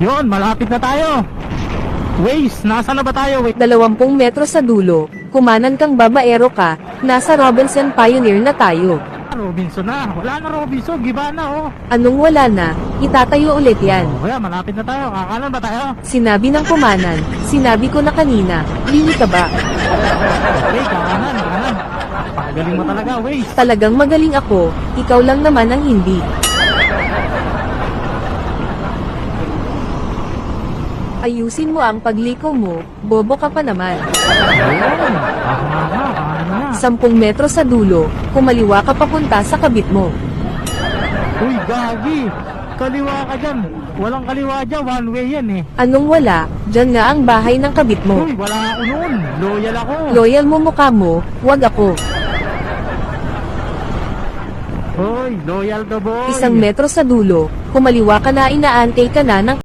Yun, malapit na tayo. Waze, nasa na ba tayo? Wait. 20 metro sa dulo, kumanan kang babaero ka, nasa Robinson Pioneer na tayo. Robinson na. Wala na Robinson, giba na oh. Anong wala na, itatayo ulit yan. Oh, kaya malapit na tayo. Kakanan ba tayo? Sinabi ng kumanan, sinabi ko na kanina, lili ka ba? Okay, kakanan. Pagaling mo talaga, Waze. Talagang magaling ako, ikaw lang naman ang hindi. Ayusin mo ang pagliko mo, bobo ka pa naman. Ayun. Kakanan na. 10 metro sa dulo, kumaliwa ka papunta sa kabit mo. Uy, gagi. Kaliwa ka dyan. Walang kaliwa dyan. One way yan eh. Anong wala, dyan nga ang bahay ng kabit mo. Uy, wala ako noon. Loyal ako. Loyal mo mukha mo, wag ako. Hoy, loyal to boy. 1 metro sa dulo, kumaliwa ka na inaantay ka na ng